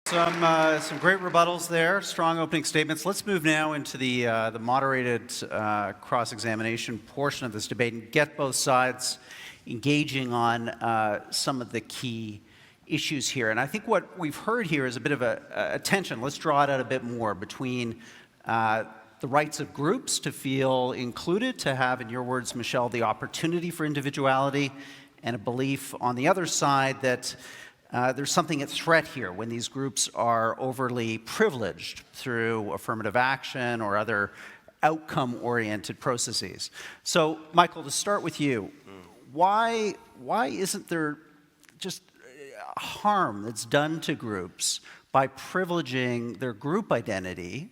Some great rebuttals there, strong opening statements. Let's move now into the moderated cross-examination portion of this debate and get both sides engaging on some of the key issues here. And I think what we've heard here is a bit of a tension. Let's draw it out a bit more between the rights of groups to feel included, to have, in your words, Michelle, the opportunity for individuality, and a belief on the other side that there's something at threat here when these groups are overly privileged through affirmative action or other outcome-oriented processes. So, Michael, to start with you, why isn't there just harm that's done to groups by privileging their group identity,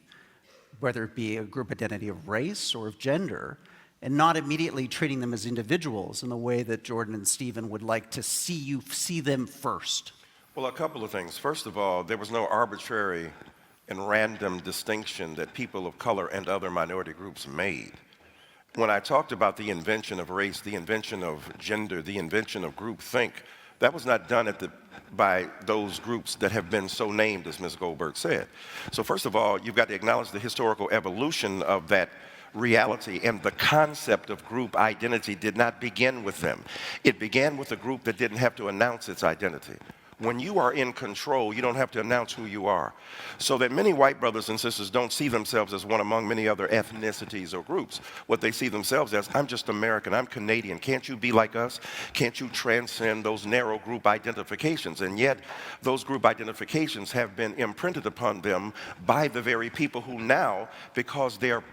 whether it be a group identity of race or of gender, and not immediately treating them as individuals in the way that Jordan and Stephen would like to see them first? Well, a couple of things. First of all, there was no arbitrary and random distinction that people of color and other minority groups made. When I talked about the invention of race, the invention of gender, the invention of groupthink, that was not done by those groups that have been so named, as Ms. Goldberg said. So first of all, you've got to acknowledge the historical evolution of that reality, and the concept of group identity did not begin with them. It began with a group that didn't have to announce its identity. When you are in control, you don't have to announce who you are. So that many white brothers and sisters don't see themselves as one among many other ethnicities or groups. What they see themselves as, I'm just American, I'm Canadian. Can't you be like us? Can't you transcend those narrow group identifications? And yet, those group identifications have been imprinted upon them by the very people who now, because their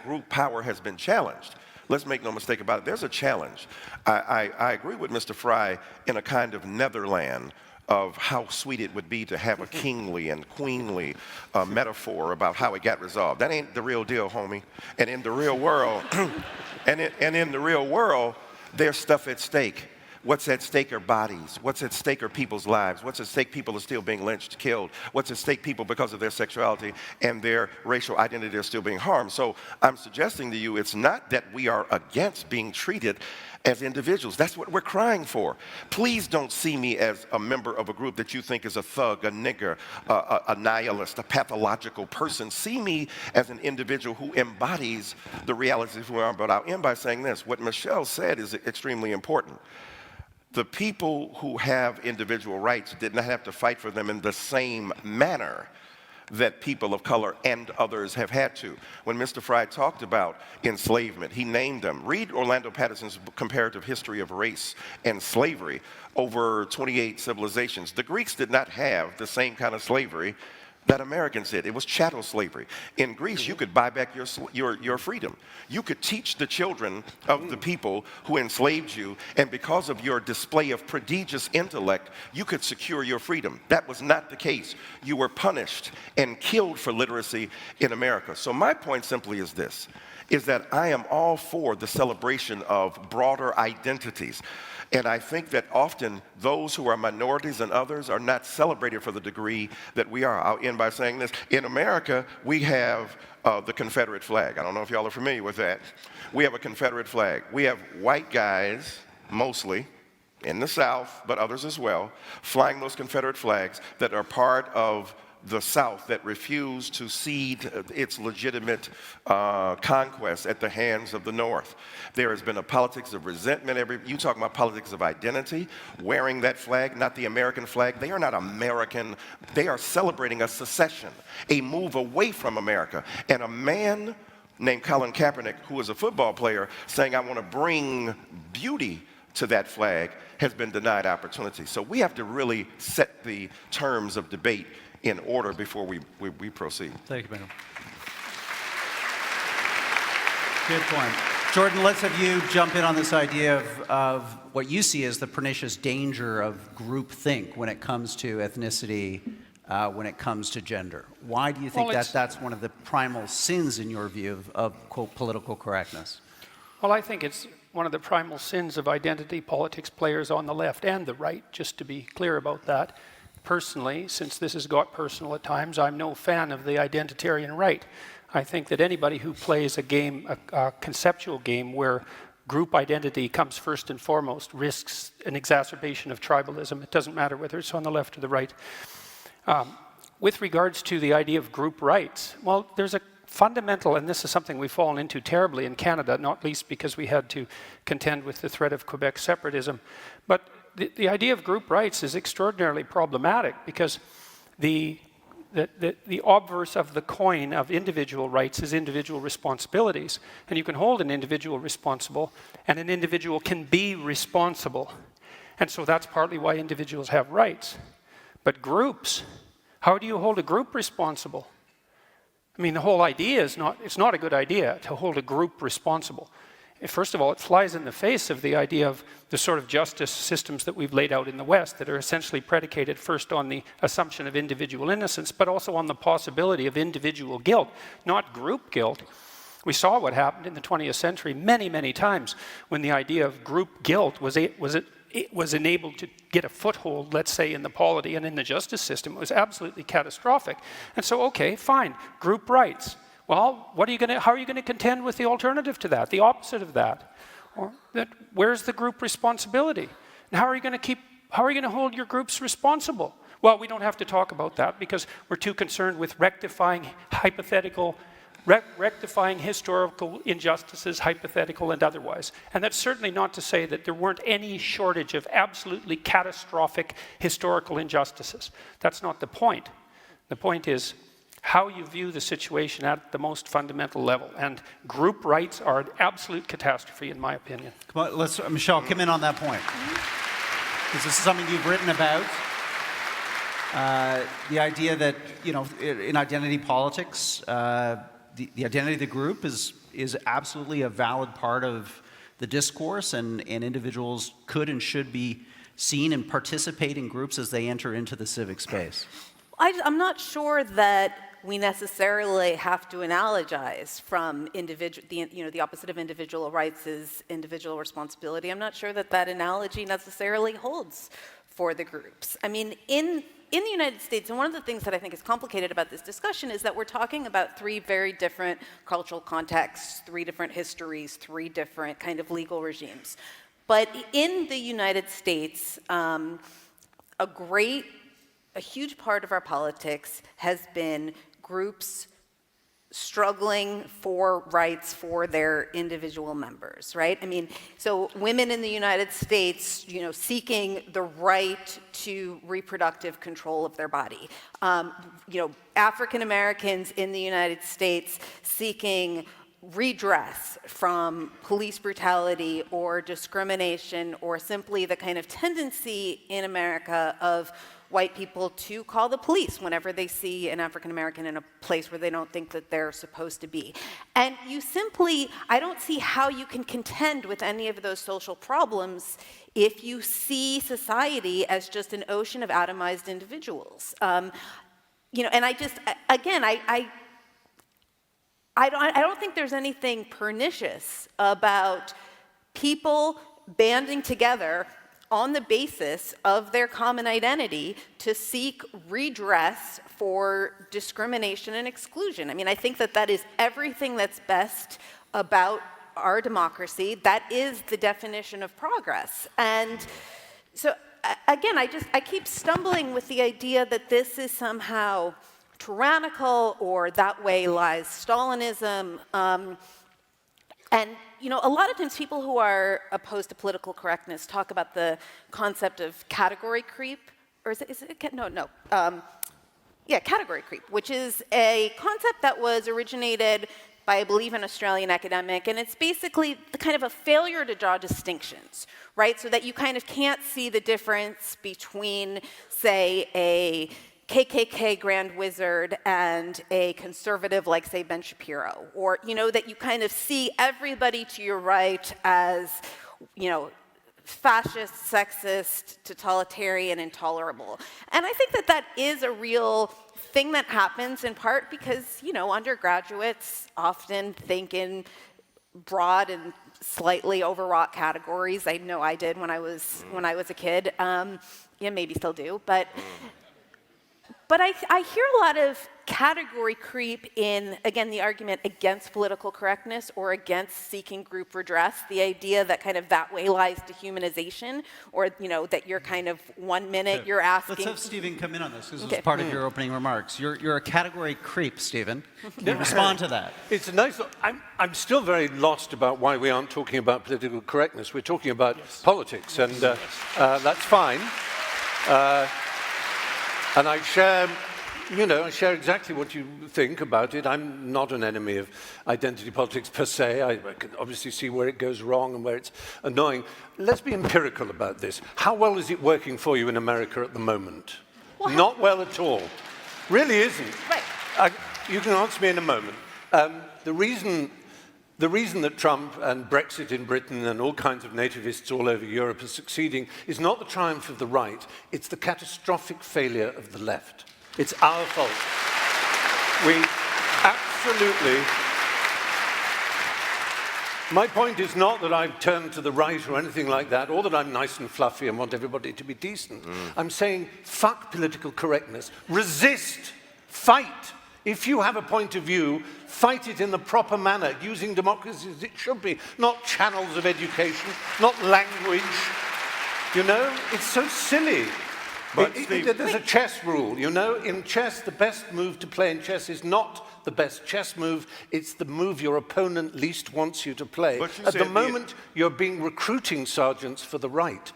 group power has been challenged. Let's make no mistake about it. There's a challenge. I agree with Mr. Fry in a kind of Netherland of how sweet it would be to have a kingly and queenly metaphor about how it got resolved. That ain't the real deal, homie. And in the real world, in the real world, there's stuff at stake. What's at stake are bodies. What's at stake are people's lives. What's at stake? People are still being lynched, killed. What's at stake? People, because of their sexuality and their racial identity, are still being harmed. So I'm suggesting to you, it's not that we are against being treated as individuals. That's what we're crying for. Please don't see me as a member of a group that you think is a thug, a nigger, a nihilist, a pathological person. See me as an individual who embodies the realities of who I am. But I'll end by saying this. What Michelle said is extremely important. The people who have individual rights did not have to fight for them in the same manner that people of color and others have had to. When Mr. Fry talked about enslavement, he named them. Read Orlando Patterson's comparative history of race and slavery over 28 civilizations. The Greeks did not have the same kind of slavery that Americans did. It was chattel slavery. In Greece, you could buy back your freedom. You could teach the children of the people who enslaved you, and because of your display of prodigious intellect, you could secure your freedom. That was not the case. You were punished and killed for literacy in America. So my point simply is this, is that I am all for the celebration of broader identities. And I think that often those who are minorities and others are not celebrated for the degree that we are. I'll end by saying this. In America, we have the Confederate flag. I don't know if y'all are familiar with that. We have a Confederate flag. We have white guys, mostly, in the South, but others as well, flying those Confederate flags that are part of the South that refused to cede its legitimate conquest at the hands of the North. There has been a politics of resentment. You talk about politics of identity, wearing that flag, not the American flag. They are not American. They are celebrating a secession, a move away from America. And a man named Colin Kaepernick, who is a football player, saying, I want to bring beauty to that flag, has been denied opportunity. So we have to really set the terms of debate in order before we proceed. Thank you, madam. Good point. Jordan, let's have you jump in on this idea of what you see as the pernicious danger of groupthink when it comes to ethnicity, when it comes to gender. Why do you think that's one of the primal sins, in your view, of quote, political correctness? Well, I think it's one of the primal sins of identity politics players on the left and the right, just to be clear about that. Personally, since this has got personal at times, I'm no fan of the identitarian right. I think that anybody who plays a game, a conceptual game where group identity comes first and foremost, risks an exacerbation of tribalism. It doesn't matter whether it's on the left or the right. with regards to the idea of group rights, well, there's a fundamental, and this is something we've fallen into terribly in Canada, not least because we had to contend with the threat of Quebec separatism. But the idea of group rights is extraordinarily problematic because the obverse of the coin of individual rights is individual responsibilities. And you can hold an individual responsible, and an individual can be responsible. And so that's partly why individuals have rights. But groups, how do you hold a group responsible? I mean, the whole idea is it's not a good idea to hold a group responsible. First of all, it flies in the face of the idea of the sort of justice systems that we've laid out in the West that are essentially predicated first on the assumption of individual innocence, but also on the possibility of individual guilt, not group guilt. We saw what happened in the 20th century many, many times when the idea of group guilt was enabled to get a foothold, let's say, in the polity and in the justice system. It was absolutely catastrophic. And so, okay, fine, group rights. Well, how are you going to contend with the alternative to that, the opposite of that? Or where's the group responsibility? And how are you going to hold your groups responsible? Well, we don't have to talk about that because we're too concerned with rectifying historical injustices, hypothetical and otherwise. And that's certainly not to say that there weren't any shortage of absolutely catastrophic historical injustices. That's not the point. The point is how you view the situation at the most fundamental level. And group rights are an absolute catastrophe, in my opinion. Come on, Michelle, come in on that point. This is something you've written about. The idea that, in identity politics, the identity of the group is absolutely a valid part of the discourse, and individuals could and should be seen and participate in groups as they enter into the civic space. I'm not sure that we necessarily have to analogize from the opposite of individual rights is individual responsibility. I'm not sure that analogy necessarily holds for the groups. I mean, in the United States, and one of the things that I think is complicated about this discussion is that we're talking about three very different cultural contexts, three different histories, three different kind of legal regimes. But in the United States, a huge part of our politics has been groups struggling for rights for their individual members, right? I mean, so women in the United States, seeking the right to reproductive control of their body. African Americans in the United States seeking redress from police brutality or discrimination or simply the kind of tendency in America of white people to call the police whenever they see an African American in a place where they don't think that they're supposed to be. And I don't see how you can contend with any of those social problems if you see society as just an ocean of atomized individuals. And I don't think there's anything pernicious about people banding together on the basis of their common identity to seek redress for discrimination and exclusion. I mean, I think that is everything that's best about our democracy. That is the definition of progress. And so, again, I keep stumbling with the idea that this is somehow tyrannical or that way lies Stalinism. And a lot of times people who are opposed to political correctness talk about the concept of category creep, or category creep, which is a concept that was originated by, I believe, an Australian academic, and it's basically the kind of a failure to draw distinctions, right? So that you kind of can't see the difference between, say, a KKK Grand Wizard and a conservative like, say, Ben Shapiro, or, that you kind of see everybody to your right as, fascist, sexist, totalitarian, intolerable. And I think that is a real thing that happens in part because, undergraduates often think in broad and slightly overwrought categories. I know I did when I was a kid. Maybe still do, but But I hear a lot of category creep in, again, the argument against political correctness or against seeking group redress, the idea that kind of that way lies dehumanization, or, you know, that you're kind of 1 minute you're asking. Let's have Stephen come in on this, because Okay. it's part of your opening remarks. You're a category creep, Stephen. Can you respond to that? It's a nice. I'm still very lost about why we aren't talking about political correctness. We're talking about politics, and that's fine. And I share, I share exactly what you think about it. I'm not an enemy of identity politics per se. I can obviously see where it goes wrong and where it's annoying. Let's be empirical about this. How well is it working for you in America at the moment? Well, not well at all. Really isn't. Right. You can answer me in a moment. The reason that Trump and Brexit in Britain and all kinds of nativists all over Europe are succeeding is not the triumph of the right, it's the catastrophic failure of the left. It's our fault. We absolutely... My point is not that I've turned to the right or anything like that, or that I'm nice and fluffy and want everybody to be decent. I'm saying, fuck political correctness. Resist. Fight. If you have a point of view, fight it in the proper manner, using democracy as it should be, not channels of education, not language. You know, it's so silly. But Steve, There's a chess rule, you know. In chess, the best move to play in chess is not the best chess move, it's the move your opponent least wants you to play. At the moment, you're being recruiting sergeants for the right.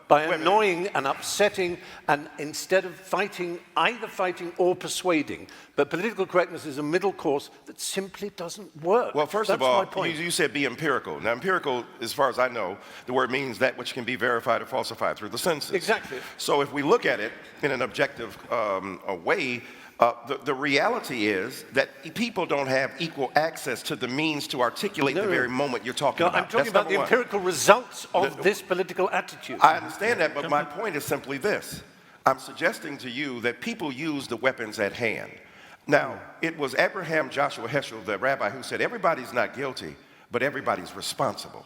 By annoying and upsetting, and instead of fighting, either fighting or persuading. But political correctness is a middle course that simply doesn't work. Well, first That's of all, my point. you said be empirical. Now, empirical, as far as I know, the word means that which can be verified or falsified through the census. Exactly. So if we look at it in an objective way, the reality is that people don't have equal access to the means to articulate the very moment you're talking about. I'm talking about the empirical results of this political attitude. I understand that, but my point is simply this. I'm suggesting to you that people use the weapons at hand. Now, it was Abraham Joshua Heschel, the rabbi, who said, everybody's not guilty, but everybody's responsible.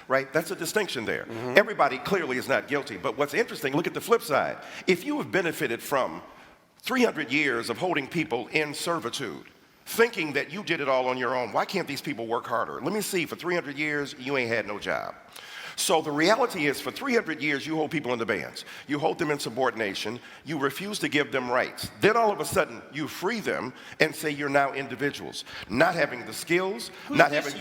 Right? That's a distinction there. Everybody clearly is not guilty, but what's interesting, look at the flip side. If you have benefited from 300 years of holding people in servitude, thinking that you did it all on your own. Why can't these people work harder? Let me see, for 300 years, you ain't had no job. So the reality is, for 300 years, you hold people in the bands. You hold them in subordination. You refuse to give them rights. Then all of a sudden, you free them and say you're now individuals. Not having the skills, not having the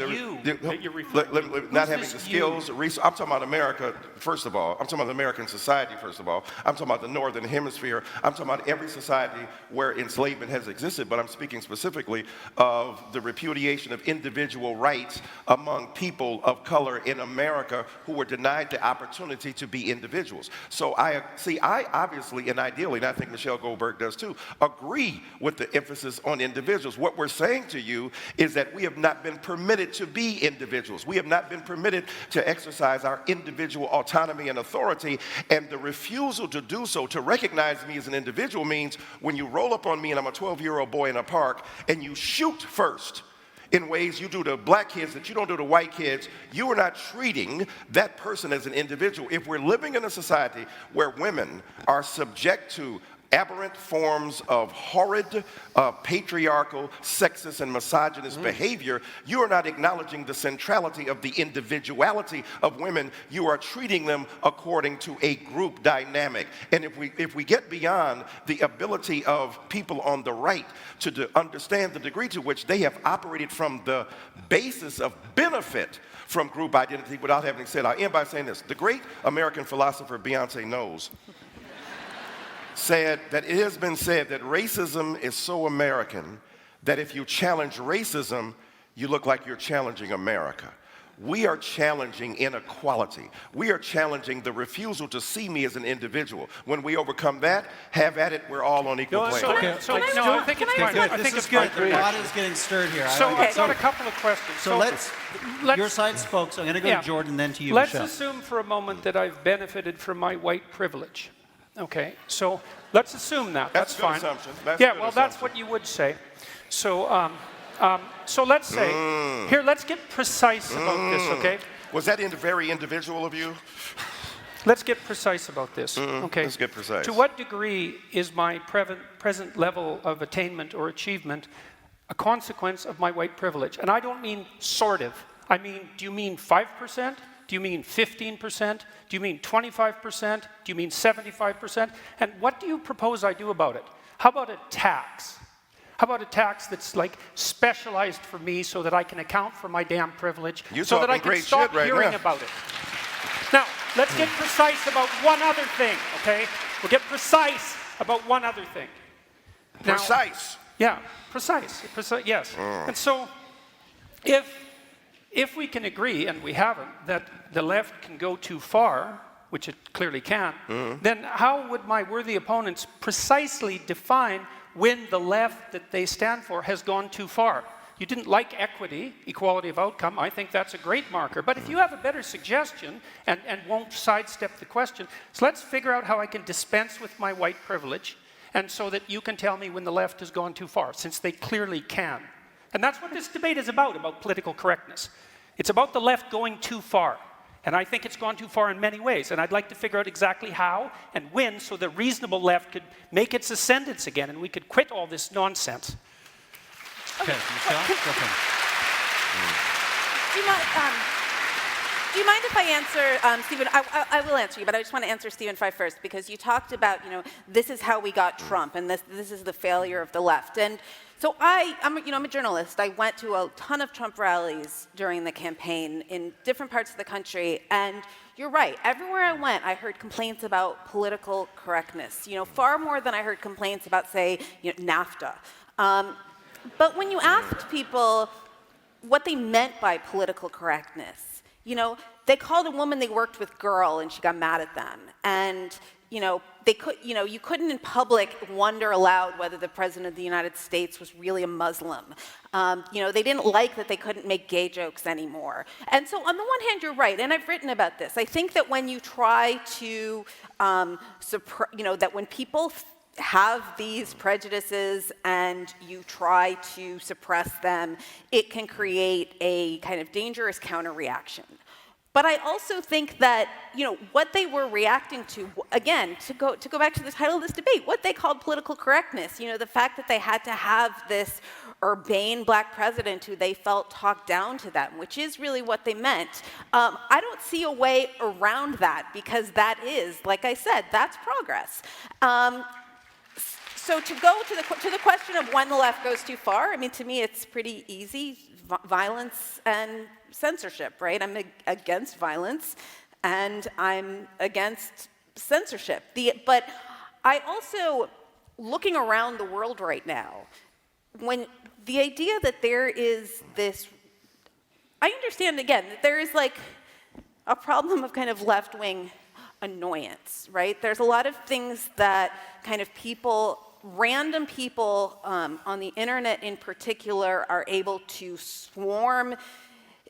skills. I'm talking about America, first of all. I'm talking about American society, first of all. I'm talking about the Northern Hemisphere. I'm talking about every society where enslavement has existed, but I'm speaking specifically of the repudiation of individual rights among people of color in America who were denied the opportunity to be individuals. So I obviously and ideally, and I think Michelle Goldberg does too, agree with the emphasis on individuals. What we're saying to you is that we have not been permitted to be individuals. We have not been permitted to exercise our individual autonomy and authority, and the refusal to do so, to recognize me as an individual, means when you roll up on me and I'm a 12-year-old boy in a park and you shoot first, in ways you do to black kids that you don't do to white kids, you are not treating that person as an individual. If we're living in a society where women are subject to aberrant forms of horrid, patriarchal, sexist, and misogynist behavior, you are not acknowledging the centrality of the individuality of women. You are treating them according to a group dynamic. And if we get beyond the ability of people on the right to understand the degree to which they have operated from the basis of benefit from group identity without having said, I'll end by saying this. The great American philosopher Beyonce Knowles said that it has been said that racism is so American that if you challenge racism, you look like you're challenging America. We are challenging inequality. We are challenging the refusal to see me as an individual. When we overcome that, have at it, we're all on equal plane. I think it's fine. This is good. The pot is getting stirred here. So I've got a couple of questions. So let's your side spoke, so I'm going to go to Jordan, then to you, Let's Michelle. assume for a moment that I've benefited from my white privilege. Okay, so let's assume that. That's fine. Assumption. That's what you would say. So, so let's say, here, let's get precise about this, okay? Was that very individual of you? Let's get precise about this. Okay. Let's get precise. To what degree is my present level of attainment or achievement a consequence of my white privilege? And I don't mean sort of. I mean, do you mean 5%? Do you mean 15%? Do you mean 25%? Do you mean 75%? And what do you propose I do about it? How about a tax? How about a tax that's like specialized for me so that I can account for my damn privilege, so that I can stop hearing about it? Now, let's get precise about one other thing, okay? We'll get precise about one other thing. Now, Precise. yeah, precise, yes. And so, if we can agree, and we haven't, that the left can go too far, which it clearly can, then how would my worthy opponents precisely define when the left that they stand for has gone too far? You didn't like equity, equality of outcome. I think that's a great marker. But if you have a better suggestion and won't sidestep the question, so let's figure out how I can dispense with my white privilege, and so that you can tell me when the left has gone too far, since they clearly can. And that's what this debate is about political correctness. It's about the left going too far. And I think it's gone too far in many ways. And I'd like to figure out exactly how and when, so the reasonable left could make its ascendance again and we could quit all this nonsense. Okay, Michelle, go for it. Do you mind if I answer, Stephen? I will answer you, but I just want to answer Stephen Fife first, because you talked about, this is how we got Trump, and this is the failure of the left. And so I'm a journalist. I went to a ton of Trump rallies during the campaign in different parts of the country, and you're right. Everywhere I went, I heard complaints about political correctness. Far more than I heard complaints about, say, NAFTA. But when you asked people what they meant by political correctness, they called a woman they worked with girl, and she got mad at them. And they could, you couldn't in public wonder aloud whether the president of the United States was really a Muslim. They didn't like that they couldn't make gay jokes anymore. And so on the one hand, you're right, and I've written about this. I think that when you try to, that when people have these prejudices and you try to suppress them, it can create a kind of dangerous counter-reaction. But I also think that, what they were reacting to, again, to go back to the title of this debate, what they called political correctness, the fact that they had to have this urbane black president who they felt talked down to them, which is really what they meant. I don't see a way around that, because that is, like I said, that's progress. So to go to the question of when the left goes too far, to me it's pretty easy. Violence and censorship, right? I'm against violence, and I'm against censorship. But I also, looking around the world right now, when the idea that there is this, I understand again that there is like a problem of kind of left-wing annoyance, right? There's a lot of things that kind of random people on the internet in particular are able to swarm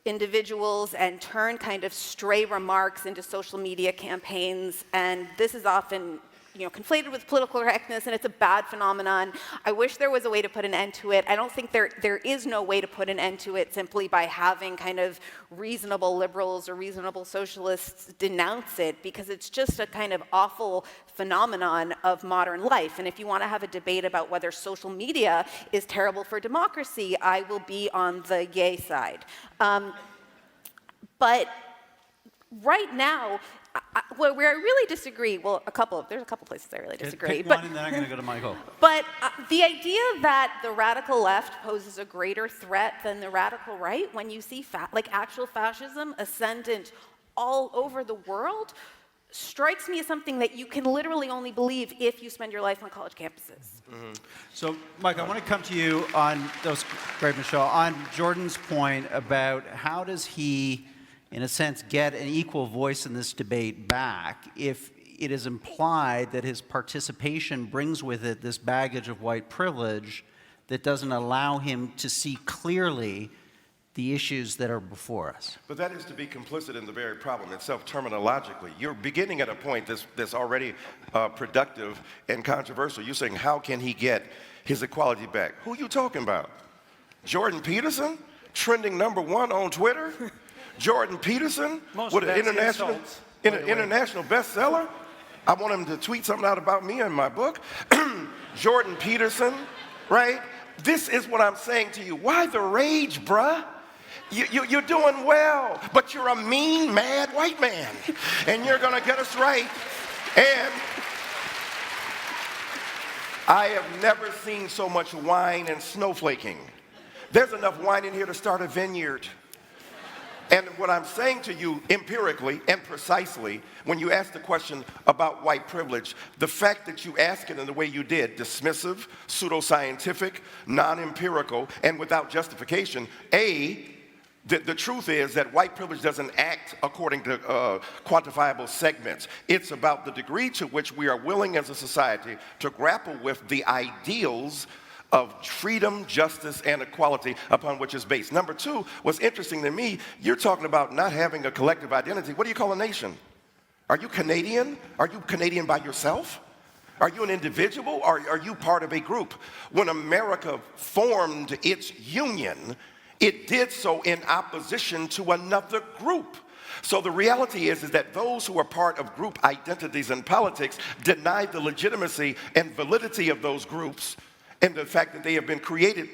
individuals and turn kind of stray remarks into social media campaigns, and this is often conflated with political correctness, and it's a bad phenomenon. I wish there was a way to put an end to it. I don't think there is no way to put an end to it simply by having kind of reasonable liberals or reasonable socialists denounce it, because it's just a kind of awful phenomenon of modern life. And if you want to have a debate about whether social media is terrible for democracy, I will be on the yay side. But right now, where I really disagree, there's a couple places I really disagree. Pick one, and then I'm going to go to Michael. But the idea that the radical left poses a greater threat than the radical right, when you see actual fascism ascendant all over the world, strikes me as something that you can literally only believe if you spend your life on college campuses. Mm-hmm. So, Mike, I want to come to you on those, great, Michelle, on Jordan's point about how does he, in a sense, get an equal voice in this debate back if it is implied that his participation brings with it this baggage of white privilege that doesn't allow him to see clearly the issues that are before us. But that is to be complicit in the very problem itself terminologically. You're beginning at a point that's already productive and controversial. You're saying, how can he get his equality back? Who are you talking about? Jordan Peterson, trending #1 on Twitter? Jordan Peterson with an international... International bestseller. I want him to tweet something out about me in my book. Jordan Peterson, right? This is what I'm saying to you. Why the rage, bruh? You're doing well, but you're a mean, mad white man. And you're going to get us right. And I have never seen so much wine and snowflaking. There's enough wine in here to start a vineyard. And what I'm saying to you empirically and precisely, when you ask the question about white privilege, the fact that you ask it in the way you did, dismissive, pseudoscientific, non-empirical, and without justification, the truth is that white privilege doesn't act according to quantifiable segments. It's about the degree to which we are willing as a society to grapple with the ideals of freedom, justice, and equality upon which it's based. Number two, what's interesting to me, you're talking about not having a collective identity. What do you call a nation? Are you Canadian? Are you Canadian by yourself? Are you an individual, or are you part of a group? When America formed its union, it did so in opposition to another group. So the reality is that those who are part of group identities in politics deny the legitimacy and validity of those groups and the fact that they have been created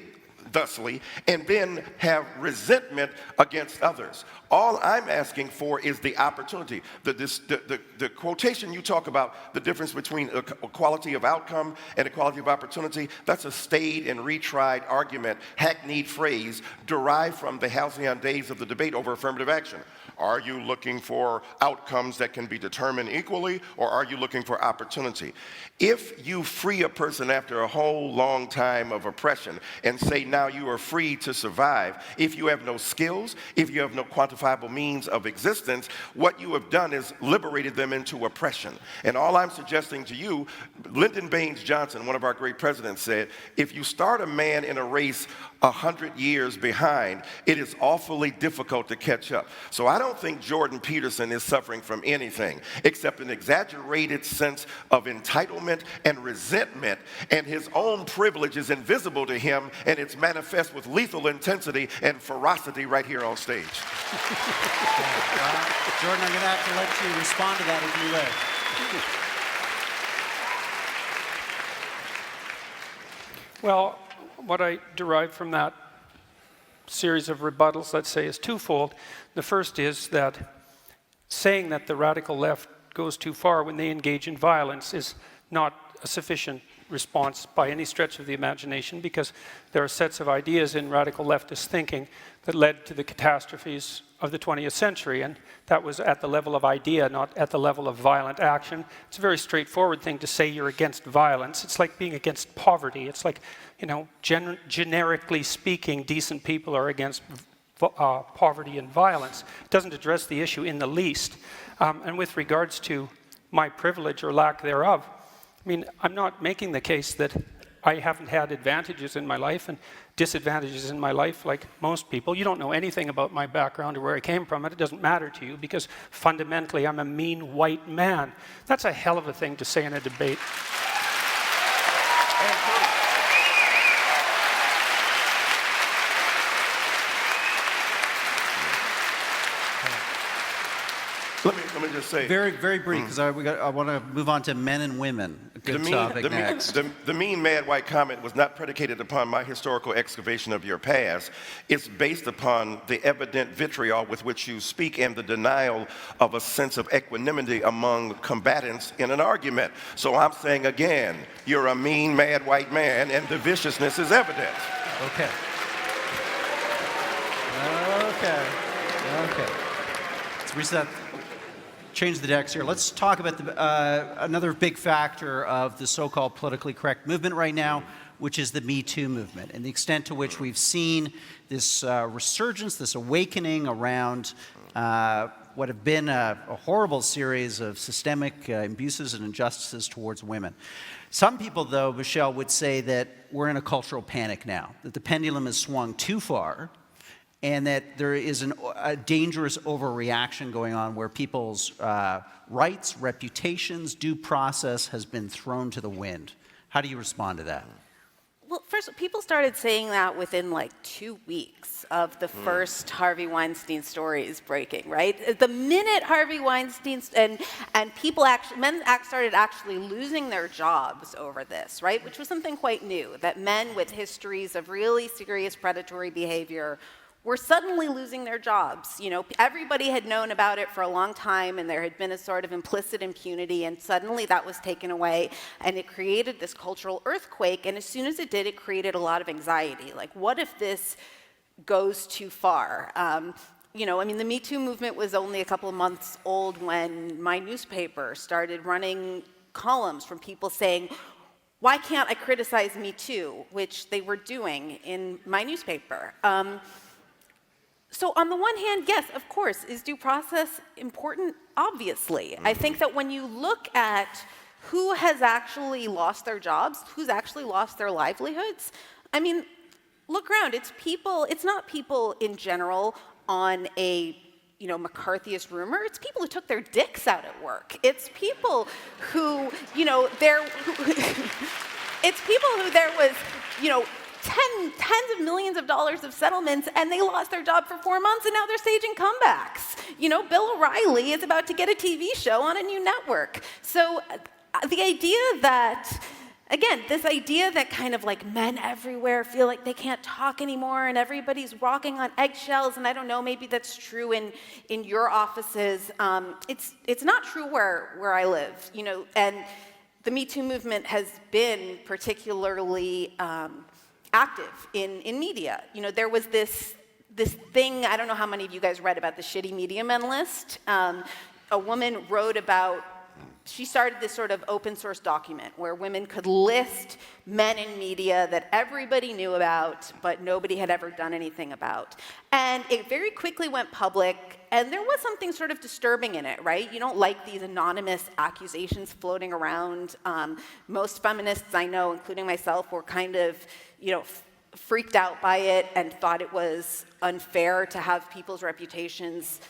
thusly, and then have resentment against others. All I'm asking for is the opportunity. The quotation you talk about, the difference between equality of outcome and equality of opportunity, that's a staid and retried argument, hackneyed phrase, derived from the halcyon days of the debate over affirmative action. Are you looking for outcomes that can be determined equally, or are you looking for opportunity? If you free a person after a whole long time of oppression and say now you are free to survive, if you have no skills, if you have no quantifiable means of existence, what you have done is liberated them into oppression. And all I'm suggesting to you, Lyndon Baines Johnson, one of our great presidents, said, if you start a man in a race 100 years behind, it is awfully difficult to catch up. So I don't think Jordan Peterson is suffering from anything except an exaggerated sense of entitlement and resentment, and his own privilege is invisible to him, and it's manifest with lethal intensity and ferocity right here on stage. Jordan, I'm going to have to let you respond to that if you will. Well, what I derive from that series of rebuttals, let's say, is twofold. The first is that saying that the radical left goes too far when they engage in violence is not a sufficient response by any stretch of the imagination, because there are sets of ideas in radical leftist thinking that led to the catastrophes of the 20th century, and that was at the level of idea, not at the level of violent action. It's a very straightforward thing to say you're against violence. It's like being against poverty. It's like, generically speaking, decent people are against poverty and violence. It doesn't address the issue in the least. And with regards to my privilege or lack thereof, I'm not making the case that I haven't had advantages in my life and disadvantages in my life like most people. You don't know anything about my background or where I came from, and it doesn't matter to you because fundamentally I'm a mean white man. That's a hell of a thing to say in a debate. Let me just say, very, very brief, because I want to move on to men and women. A good topic next. The mean, mad white comment was not predicated upon my historical excavation of your past. It's based upon the evident vitriol with which you speak and the denial of a sense of equanimity among combatants in an argument. So I'm saying again, you're a mean, mad white man, and the viciousness is evident. Okay. Let's reset. Change the decks here. Let's talk about another big factor of the so-called politically correct movement right now, which is the Me Too movement, and the extent to which we've seen this resurgence, this awakening around what have been a horrible series of systemic abuses and injustices towards women. Some people, though, Michelle, would say that we're in a cultural panic now, that the pendulum has swung too far, and that there is a dangerous overreaction going on where people's rights, reputations, due process has been thrown to the wind. How do you respond to that? Well, first, people started saying that within like 2 weeks of the first Harvey Weinstein stories breaking, right? The minute Harvey Weinstein and people actually, started actually losing their jobs over this, right? Which was something quite new, that men with histories of really serious predatory behavior were suddenly losing their jobs. You know, everybody had known about it for a long time, and there had been a sort of implicit impunity, and suddenly that was taken away, and it created this cultural earthquake, and as soon as it did, it created a lot of anxiety. Like, what if this goes too far? You know, I mean, the Me Too movement was only a couple of months old when my newspaper started running columns from people saying, why can't I criticize Me Too, which they were doing in my newspaper. So on the one hand, yes, of course, is due process important? Obviously. I think that when you look at who has actually lost their jobs, who's actually lost their livelihoods, I mean, look around. It's people, it's not people in general on a McCarthyist rumor. It's people who took their dicks out at work. It's people who, it's people who there was, tens of millions of dollars of settlements, and they lost their job for 4 months, and now they're staging comebacks. You know, Bill O'Reilly is about to get a TV show on a new network. So the idea that, again, this idea that kind of like men everywhere feel like they can't talk anymore, and everybody's walking on eggshells, and I don't know, maybe that's true in your offices. It's not true where I live, and the Me Too movement has been particularly active in media. There was this thing, I don't know how many of you guys read about the shitty media men list. A woman wrote about, she started this sort of open source document where women could list men in media that everybody knew about, but nobody had ever done anything about. And it very quickly went public, and there was something sort of disturbing in it, right? You don't like these anonymous accusations floating around. Most feminists I know, including myself, were kind of, freaked out by it and thought it was unfair to have people's reputations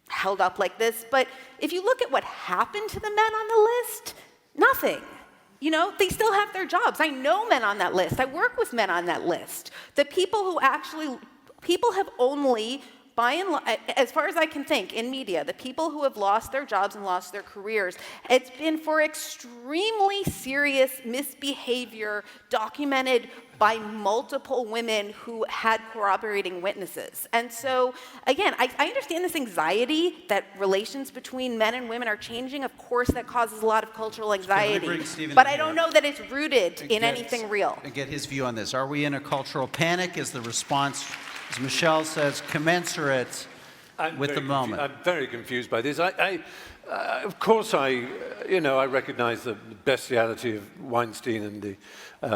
held up like this. But if you look at what happened to the men on the list, nothing. They still have their jobs. I know men on that list. I work with men on that list. The people have only, by and large, as far as I can think, in media, the people who have lost their jobs and lost their careers, it's been for extremely serious misbehavior documented by multiple women who had corroborating witnesses. And so, again, I understand this anxiety that relations between men and women are changing. Of course, that causes a lot of cultural anxiety. But I don't know that it's rooted in anything real. And get his view on this. Are we in a cultural panic? Is the response, as Michelle says, commensurate with the moment? I'm very confused by this. Of course, I recognize the bestiality of Weinstein and the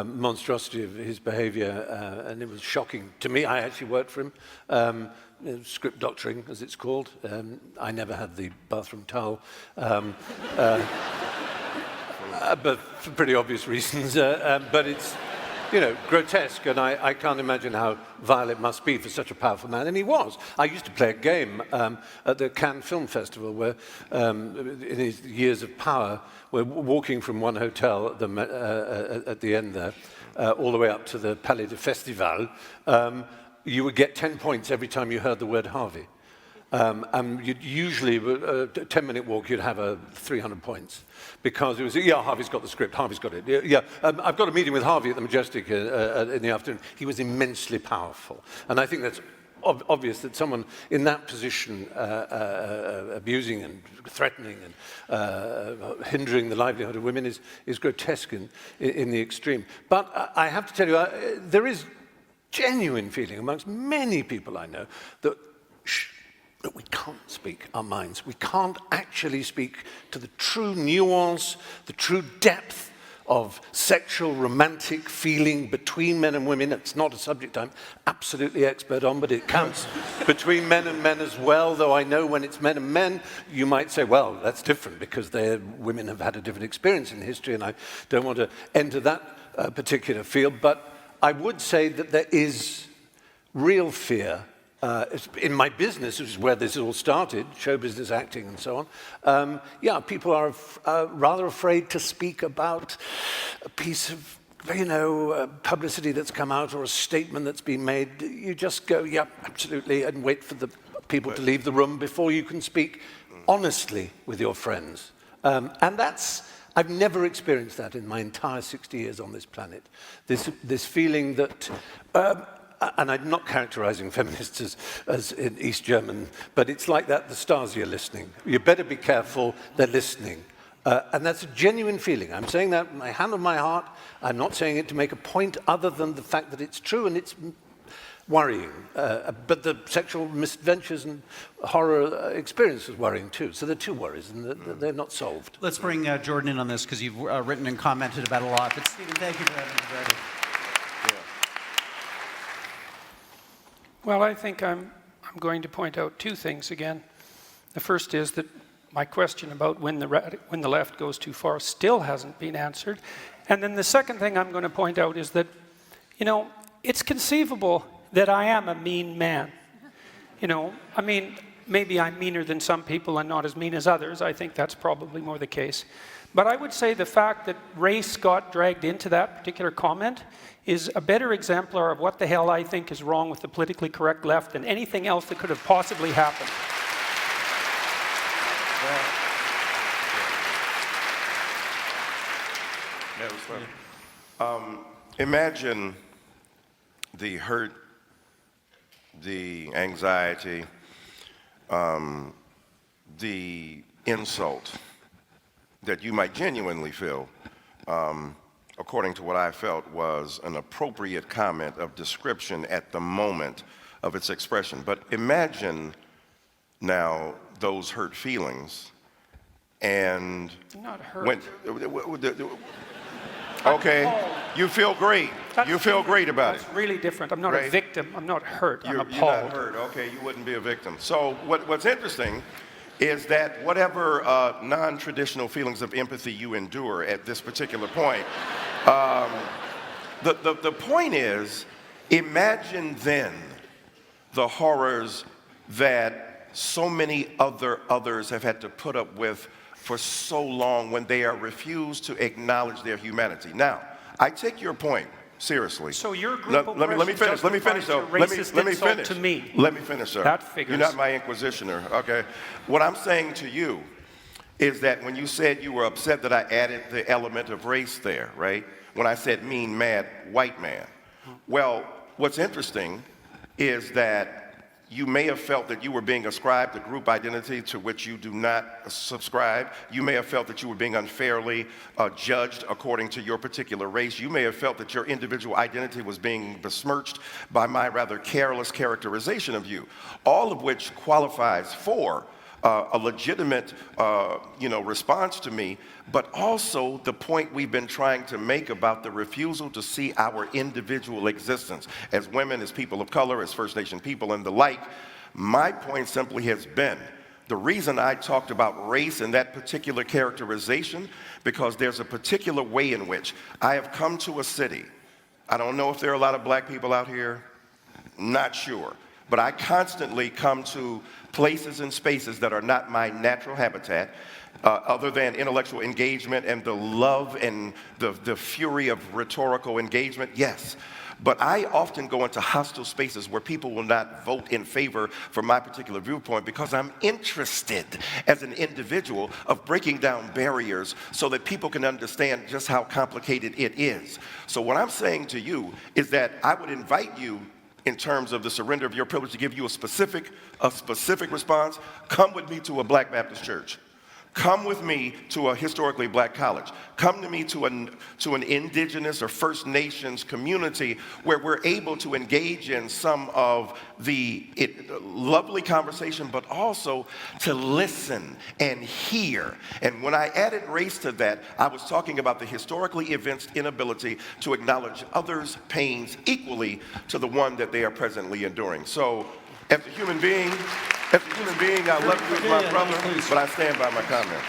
monstrosity of his behavior, and it was shocking to me. I actually worked for him, script doctoring, as it's called. I never had the bathroom towel, but for pretty obvious reasons. But it's, grotesque, and I can't imagine how vile it must be for such a powerful man, and he was. I used to play a game at the Cannes Film Festival where, in his years of power, we're walking from one hotel at the end there, all the way up to the Palais de Festival. You would get 10 points every time you heard the word Harvey. You'd usually, a 10-minute walk, you'd have 300 points. Because it was, Harvey's got the script, Harvey's got it. I've got a meeting with Harvey at the Majestic in the afternoon. He was immensely powerful. And I think that's obvious that someone in that position, abusing and threatening and hindering the livelihood of women is grotesque in the extreme. But I have to tell you, there is genuine feeling amongst many people I know that we can't speak our minds. We can't actually speak to the true nuance, the true depth of sexual, romantic feeling between men and women. It's not a subject I'm absolutely expert on, but it counts between men and men as well, though I know when it's men and men, you might say, well, that's different because women have had a different experience in history, and I don't want to enter that particular field, but I would say that there is real fear in my business, which is where this all started, show business, acting, and so on. People are rather afraid to speak about a piece of publicity that's come out or a statement that's been made, you just go, yep, absolutely, and wait for the people to leave the room before you can speak honestly with your friends. And I've never experienced that in my entire 60 years on this planet. This feeling that, and I'm not characterizing feminists as in East German, but it's like that, the Stasi are listening. You better be careful, they're listening. And that's a genuine feeling. I'm saying that with my hand on my heart. I'm not saying it to make a point other than the fact that it's true and it's worrying. But the sexual misadventures and horror experience is worrying too. So there are two worries, and they're not solved. Let's bring Jordan in on this, because you've written and commented about a lot. But Stephen, thank you for that. Well, I think I'm going to point out two things again. The first is that my question about when the left goes too far still hasn't been answered. And then the second thing I'm going to point out is that, it's conceivable that I am a mean man. Maybe I'm meaner than some people and not as mean as others. I think that's probably more the case. But I would say the fact that race got dragged into that particular comment is a better exemplar of what the hell I think is wrong with the politically correct left than anything else that could have possibly happened. Imagine the hurt, the anxiety, the insult that you might genuinely feel, according to what I felt was an appropriate comment of description at the moment of its expression. But imagine now those hurt feelings and not hurt. Okay, you feel great. You feel great about it. That's really different. I'm not a victim. I'm not hurt. I'm appalled. You're not hurt. Okay, you wouldn't be a victim. So what's interesting is that whatever non-traditional feelings of empathy you endure at this particular point, the point is, imagine then the horrors that so many others have had to put up with for so long when they are refused to acknowledge their humanity. Now, I take your point seriously. So your group let me finish. Let me finish, though. Let me finish. To me. Let me finish, sir. That figures. You're not my inquisitioner, okay? What I'm saying to you is that when you said you were upset that I added the element of race there, right? When I said mean, mad, white man. Well, what's interesting is that you may have felt that you were being ascribed a group identity to which you do not subscribe. You may have felt that you were being unfairly judged according to your particular race. You may have felt that your individual identity was being besmirched by my rather careless characterization of you, all of which qualifies for a legitimate response to me, but also the point we've been trying to make about the refusal to see our individual existence as women, as people of color, as First Nation people, and the like. My point simply has been, the reason I talked about race in that particular characterization, because there's a particular way in which I have come to a city. I don't know if there are a lot of black people out here, not sure, but I constantly come to places and spaces that are not my natural habitat, other than intellectual engagement and the love and the fury of rhetorical engagement, yes. But I often go into hostile spaces where people will not vote in favor for my particular viewpoint because I'm interested as an individual of breaking down barriers so that people can understand just how complicated it is. So what I'm saying to you is that I would invite you, in terms of the surrender of your privilege, to give you a specific response. Come with me to a Black Baptist church. Come with me to a historically black college. Come to me to an indigenous or First Nations community where we're able to engage in some of the lovely conversation, but also to listen and hear. And when I added race to that, I was talking about the historically evinced inability to acknowledge others' pains equally to the one that they are presently enduring. So, as a human being, I love you as my brother, but I stand by my comment.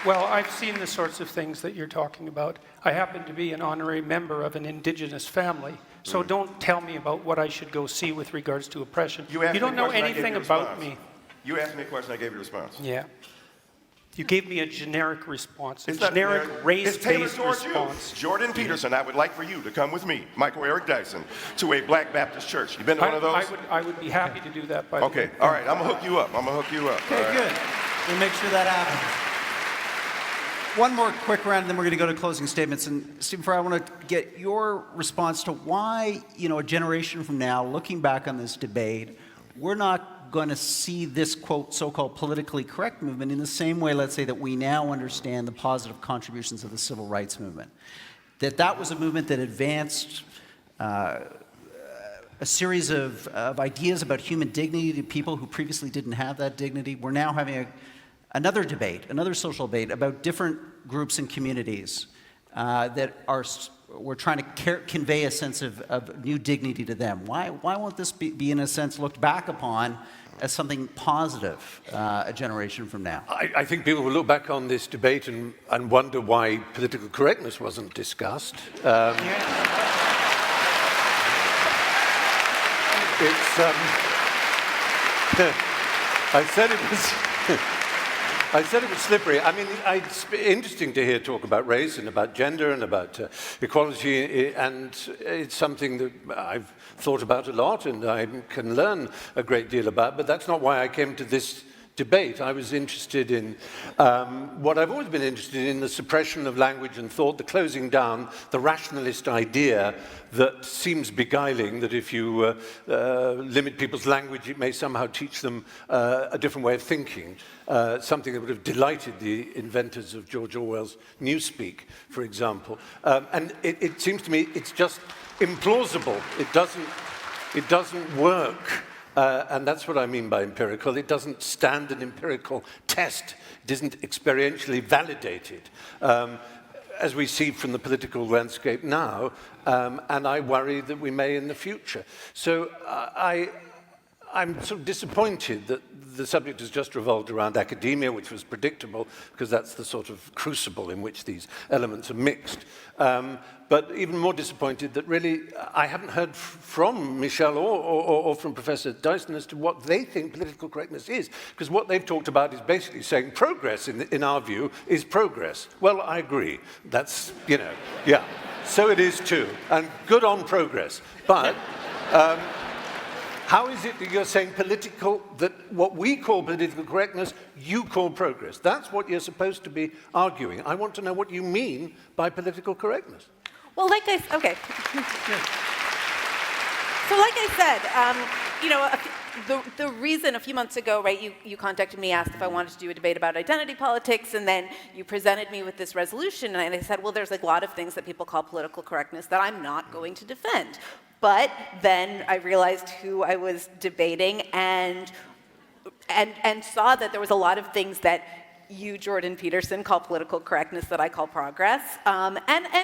Well, I've seen the sorts of things that you're talking about. I happen to be an honorary member of an indigenous family, so don't tell me about what I should go see with regards to oppression. You don't know anything about me. You asked me a question, I gave you a response. Yeah. You gave me a generic response, a It's not generic It's tailored race-based towards response. you. Jordan Peterson, I would like for you to come with me, Michael Eric Dyson, to a Black Baptist church. You been to one of those? I would be happy to do that, by the way. Okay, all right, I'm gonna hook you up. Okay, All right. good. We'll make sure that happens. One more quick round, and then we're going to go to closing statements. And Stephen Fry, I want to get your response to why, a generation from now, looking back on this debate, we're not going to see this, quote, so-called politically correct movement in the same way, let's say, that we now understand the positive contributions of the civil rights movement. That was a movement that advanced a series of ideas about human dignity to people who previously didn't have that dignity. We're now having another debate, another social debate about different groups and communities we're trying to convey a sense of new dignity to them. Why won't this be, in a sense, looked back upon as something positive a generation from now? I think people will look back on this debate and wonder why political correctness wasn't discussed. I said it was slippery. I mean, it's interesting to hear talk about race and about gender and about equality, and it's something that I've thought about a lot and I can learn a great deal about, but that's not why I came to this debate. I was interested in what I've always been interested in, the suppression of language and thought, the closing down, the rationalist idea that seems beguiling, that if you limit people's language, it may somehow teach them a different way of thinking, something that would have delighted the inventors of George Orwell's Newspeak, for example. And it seems to me it's just implausible. It doesn't work. And that's what I mean by empirical. It doesn't stand an empirical test. It isn't experientially validated, as we see from the political landscape now, and I worry that we may in the future. So I'm sort of disappointed that the subject has just revolved around academia, which was predictable, because that's the sort of crucible in which these elements are mixed. But even more disappointed that really I haven't heard from Michelle or from Professor Dyson as to what they think political correctness is, because what they've talked about is basically saying progress, in our view, is progress. Well, I agree. That's, yeah. So it is too, and good on progress. But how is it that you're saying that what we call political correctness, you call progress? That's what you're supposed to be arguing. I want to know what you mean by political correctness. Well, okay. So like I said, the reason a few months ago, right, you contacted me, asked if I wanted to do a debate about identity politics, and then you presented me with this resolution, and I said, well, there's a lot of things that people call political correctness that I'm not going to defend. But then I realized who I was debating and saw that there was a lot of things that you, Jordan Peterson, call political correctness that I call progress. And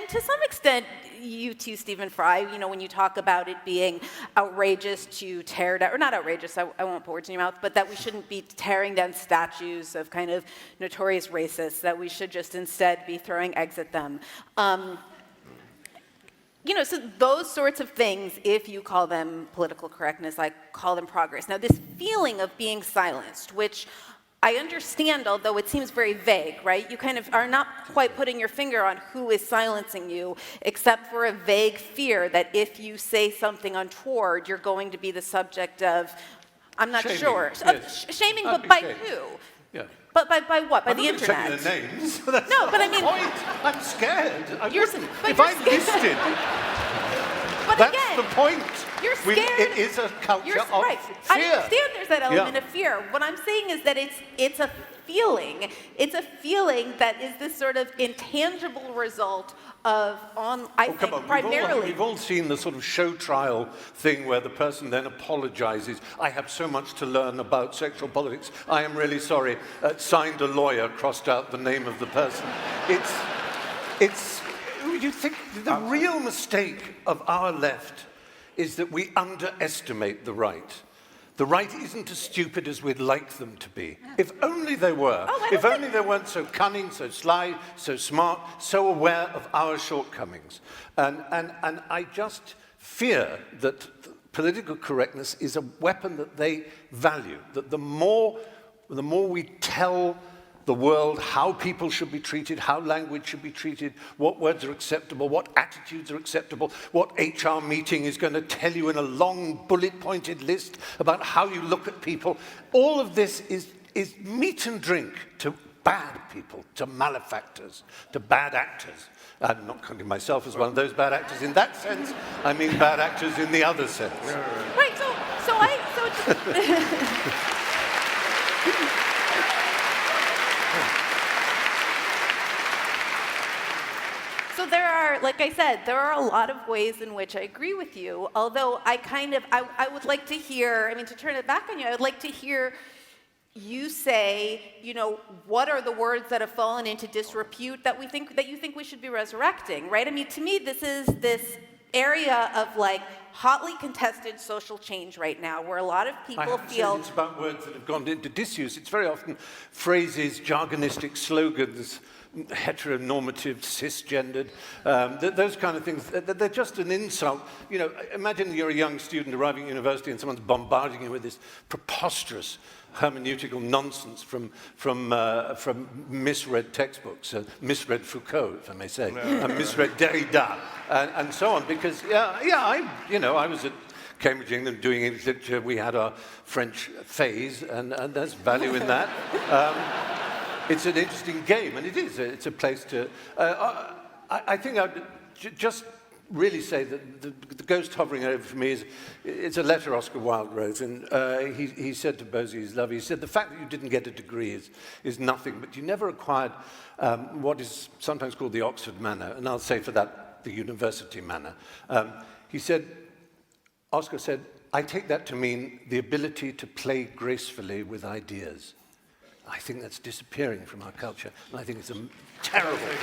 to some extent, you too, Stephen Fry, when you talk about it being outrageous to tear down, or not outrageous, I won't put words in your mouth, but that we shouldn't be tearing down statues of kind of notorious racists, that we should just instead be throwing eggs at them. So those sorts of things, if you call them political correctness, I call them progress. Now, this feeling of being silenced, which I understand, although it seems very vague, right? You kind of are not quite putting your finger on who is silencing you, except for a vague fear that if you say something untoward, you're going to be the subject of, I'm not sure, yes. Shaming, but by who? Yeah. But by what? By the I'm not internet? saying their names. No, but I mean, point. I'm scared. But if you're I'm listed, but that's again, the point. You're scared. It is a culture of right. fear. I understand there's that element Yeah. of fear. What I'm saying is that it's a feeling. It's a feeling that is this sort of intangible result of I think primarily. We've all seen the sort of show trial thing where the person then apologizes. I have so much to learn about sexual politics. I am really sorry. Signed a lawyer, crossed out the name of the person. You think the real mistake of our left is that we underestimate the right. The right isn't as stupid as we'd like them to be. If only they were. If only they weren't so cunning, so sly, so smart, so aware of our shortcomings. And I just fear that political correctness is a weapon that they value, that the more we tell the world, how people should be treated, how language should be treated, what words are acceptable, what attitudes are acceptable, what HR meeting is going to tell you in a long bullet-pointed list about how you look at people. All of this is meat and drink to bad people, to malefactors, to bad actors. I'm not counting myself as one of those bad actors in that sense. I mean bad actors in the other sense. Right, so there are, like I said, there are a lot of ways in which I agree with you, although I would like to hear, I mean, to turn it back on you, I would like to hear you say, you know, what are the words that have fallen into disrepute that you think we should be resurrecting, right? I mean, to me, this is this area of like hotly contested social change right now, where a lot of people feel it's about words that have gone into disuse. It's very often phrases, jargonistic slogans, heteronormative, cisgendered, those kind of things. They're just an insult. You know, imagine you're a young student arriving at university and someone's bombarding you with this preposterous hermeneutical nonsense from misread textbooks, misread Foucault, if I may say, and misread Derrida, and so on. Because I was at Cambridge, England, doing English literature. We had our French phase, and there's value in that. It's an interesting game, and it is. It's a place to. I think I'd just really say that the ghost hovering over me it's a letter Oscar Wilde wrote, and he said to Bosie, his love, he said, the fact that you didn't get a degree is nothing, but you never acquired what is sometimes called the Oxford manner, and I'll say for that, the university manner. Oscar said, I take that to mean the ability to play gracefully with ideas. I think that's disappearing from our culture, and I think it's a terrible thing.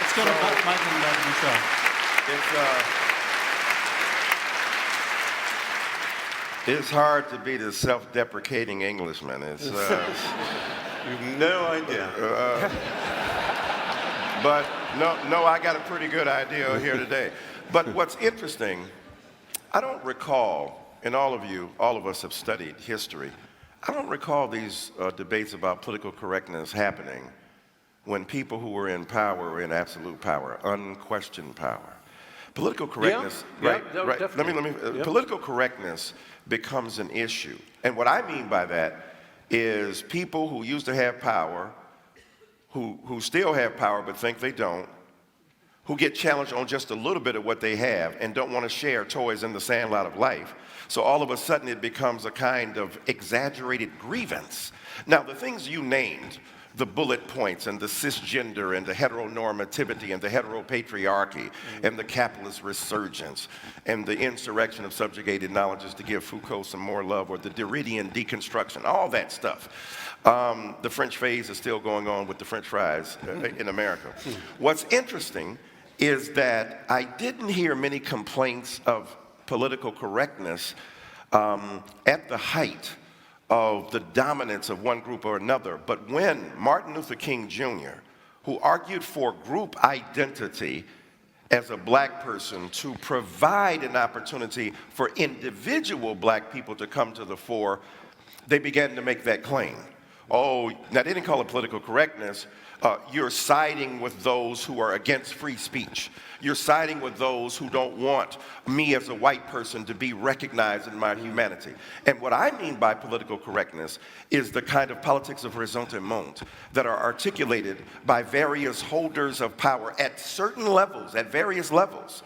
Let's go to Mike and Michelle. It's hard to be the self-deprecating Englishman. It's You've no idea. But no, I got a pretty good idea here today. But what's interesting, I don't recall, and all of us have studied history, I don't recall these debates about political correctness happening when people who were in power were in absolute power, unquestioned power. Political correctness, right? Political correctness becomes an issue. And what I mean by that is people who used to have power, who still have power but think they don't, who get challenged on just a little bit of what they have and don't want to share toys in the sandlot of life. So all of a sudden it becomes a kind of exaggerated grievance. Now, the things you named, the bullet points and the cisgender and the heteronormativity and the heteropatriarchy and the capitalist resurgence and the insurrection of subjugated knowledges, to give Foucault some more love, or the Derridian deconstruction, all that stuff. The French phase is still going on with the French fries in America. What's interesting is that I didn't hear many complaints of political correctness at the height of the dominance of one group or another. But when Martin Luther King Jr., who argued for group identity as a black person to provide an opportunity for individual black people to come to the fore, they began to make that claim. Oh, now they didn't call it political correctness. You're siding with those who are against free speech. You're siding with those who don't want me as a white person to be recognized in my humanity. And what I mean by political correctness is the kind of politics of ressentiment that are articulated by various holders of power at certain levels, at various levels.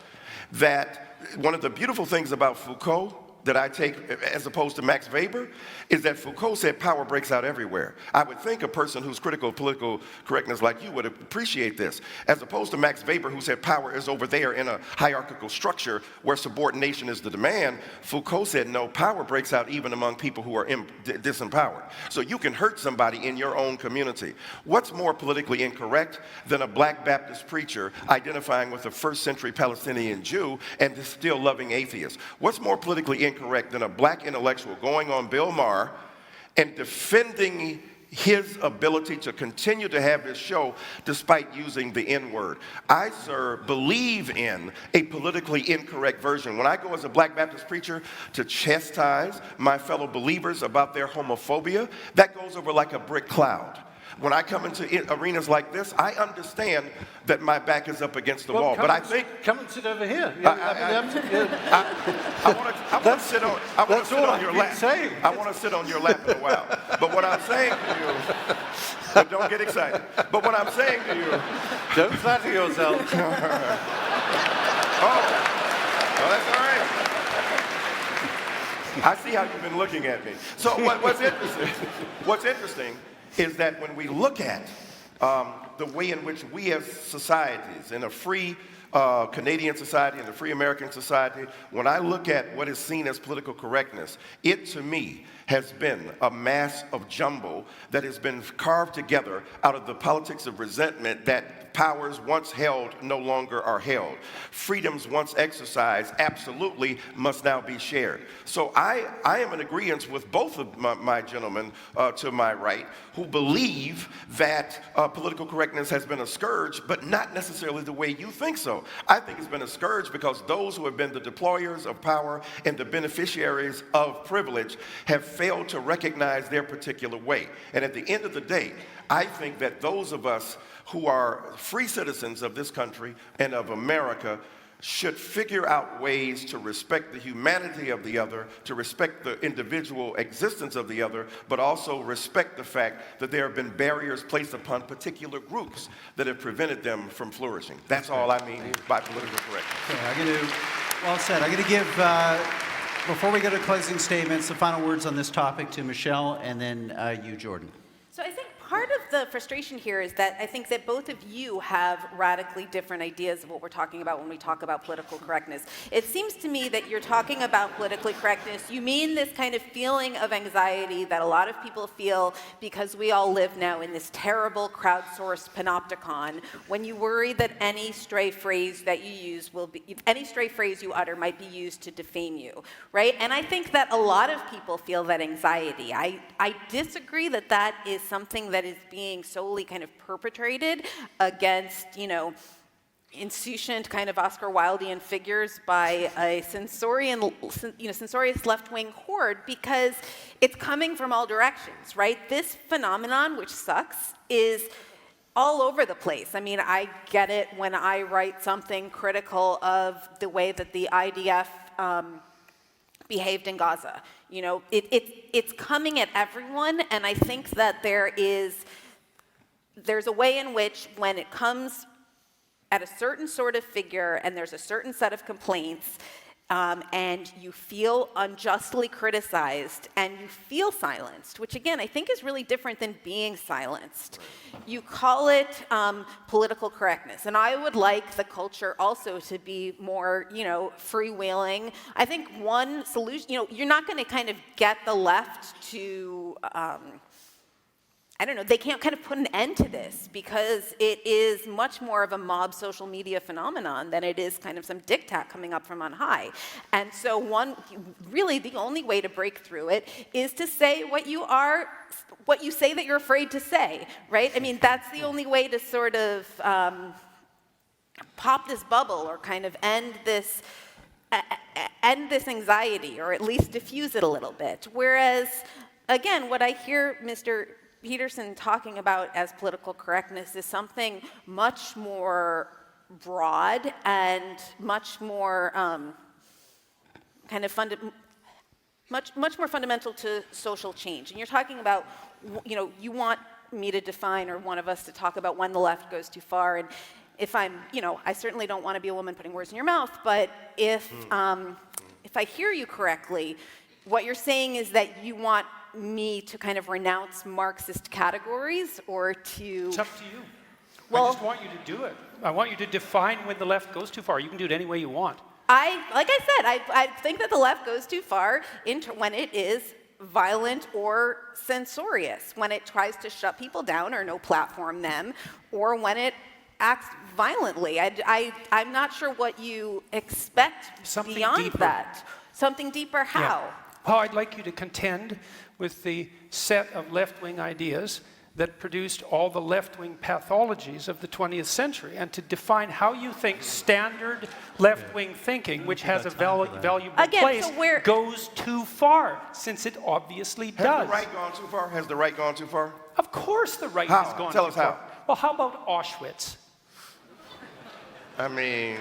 That one of the beautiful things about Foucault that I take as opposed to Max Weber is that Foucault said power breaks out everywhere. I would think a person who's critical of political correctness like you would appreciate this, as opposed to Max Weber, who said power is over there in a hierarchical structure where subordination is the demand. Foucault said no, power breaks out even among people who are disempowered. So you can hurt somebody in your own community. What's more politically incorrect than a black Baptist preacher identifying with a first century Palestinian Jew and still loving atheists? What's more politically incorrect than a black intellectual going on Bill Maher and defending his ability to continue to have his show despite using the N-word. I, sir, believe in a politically incorrect version. When I go as a Black Baptist preacher to chastise my fellow believers about their homophobia, that goes over like a brick cloud. When I come into arenas like this, I understand that my back is up against the wall. But I think... Come and sit over here. I want to sit on your lap. I want to sit on your lap in a while. But what I'm saying to you... But don't get excited. But what I'm saying to you... Don't flatter yourself. Oh, that's all right. I see how you've been looking at me. So what's interesting is that when we look at the way in which we as societies, in a free Canadian society and a free American society, when I look at what is seen as political correctness, it to me has been a mass of jumble that has been carved together out of the politics of resentment that powers once held no longer are held. Freedoms once exercised absolutely must now be shared. So I am in agreement with both of my gentlemen to my right who believe that political correctness has been a scourge, but not necessarily the way you think so. I think it's been a scourge because those who have been the deployers of power and the beneficiaries of privilege have failed to recognize their particular way. And at the end of the day, I think that those of us who are free citizens of this country and of America should figure out ways to respect the humanity of the other, to respect the individual existence of the other, but also respect the fact that there have been barriers placed upon particular groups that have prevented them from flourishing. That's all I mean by political correctness. Okay, well said. I'm going to give, before we go to closing statements, the final words on this topic to Michelle and then you, Jordan. So I think part of the frustration here is that I think that both of you have radically different ideas of what we're talking about when we talk about political correctness. It seems to me that you're talking about politically correctness. You mean this kind of feeling of anxiety that a lot of people feel because we all live now in this terrible crowdsourced panopticon when you worry that any stray phrase that you use any stray phrase you utter might be used to defame you, right? And I think that a lot of people feel that anxiety. I disagree that that is something that is being solely kind of perpetrated against, insouciant kind of Oscar Wildean figures by a censorious left-wing horde, because it's coming from all directions, right? This phenomenon, which sucks, is all over the place. I mean, I get it when I write something critical of the way that the IDF behaved in Gaza. It's coming at everyone, and I think that there's a way in which when it comes at a certain sort of figure and there's a certain set of complaints, and you feel unjustly criticized and you feel silenced, which again I think is really different than being silenced. You call it political correctness, and I would like the culture also to be more, freewheeling. I think one solution, you're not going to kind of get the left to they can't kind of put an end to this because it is much more of a mob social media phenomenon than it is kind of some diktat coming up from on high. And so really the only way to break through it is to say what you say that you're afraid to say, right? I mean, that's the only way to sort of pop this bubble or kind of end this anxiety, or at least diffuse it a little bit. Whereas, again, what I hear Mr. Peterson talking about as political correctness is something much more broad and much more much more fundamental to social change. And you're talking about, you want me to define, or one of us to talk about when the left goes too far. And if I certainly don't want to be a woman putting words in your mouth, but if I hear you correctly, what you're saying is that you want me to kind of renounce Marxist categories, or to... It's up to you. Well, I just want you to do it. I want you to define when the left goes too far. You can do it any way you want. Like I said, I think that the left goes too far when it is violent or censorious, when it tries to shut people down or no platform them, or when it acts violently. I'm not sure what you expect Something beyond deeper. that. Something deeper, how? Yeah. Well, I'd like you to contend with the set of left-wing ideas that produced all the left-wing pathologies of the 20th century, and to define how you think standard left-wing thinking, which has a valuable place, goes too far, since it obviously does. Has the right gone too far? Has the right gone too far? Of course the right How? has gone Tell too us far. how. Well, how about Auschwitz? I mean,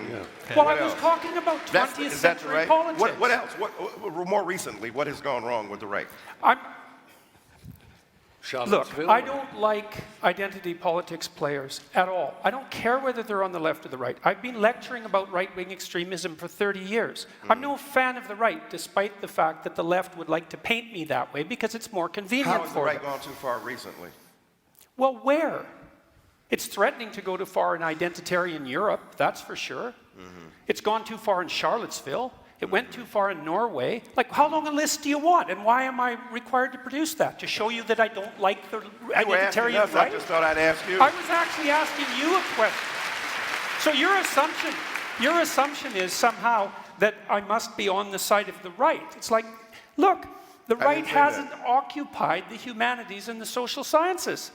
Well, I was talking about 20th is that the century right? politics. What else? More recently, what has gone wrong with the right? Look, I don't like identity politics players at all. I don't care whether they're on the left or the right. I've been lecturing about right-wing extremism for 30 years. I'm no fan of the right, despite the fact that the left would like to paint me that way because it's more convenient How has the for right them. gone too far recently? Well, where? It's threatening to go too far in identitarian Europe, that's for sure. It's gone too far in Charlottesville. It went too far in Norway. Like, how long a list do you want? And why am I required to produce that? To show you that I don't like the identitarian us, right? I just thought I'd ask you. I was actually asking you a question. So your assumption is somehow that I must be on the side of the right. It's like, look, the right hasn't occupied the humanities and the social sciences.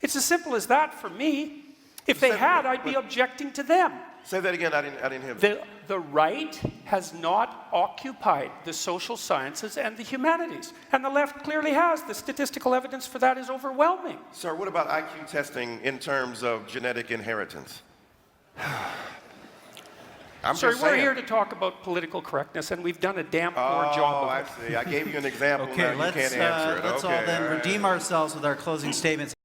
It's as simple as that for me. If they had, I'd be objecting to them. Say that again. I didn't hear that. The right has not occupied the social sciences and the humanities. And the left clearly has. The statistical evidence for that is overwhelming. Sir, what about IQ testing in terms of genetic inheritance? Sorry, we're here to talk about political correctness, and we've done a damn poor job of it. I see. I gave you an example. Okay, now you can't answer it. let's all then redeem ourselves with our closing statements.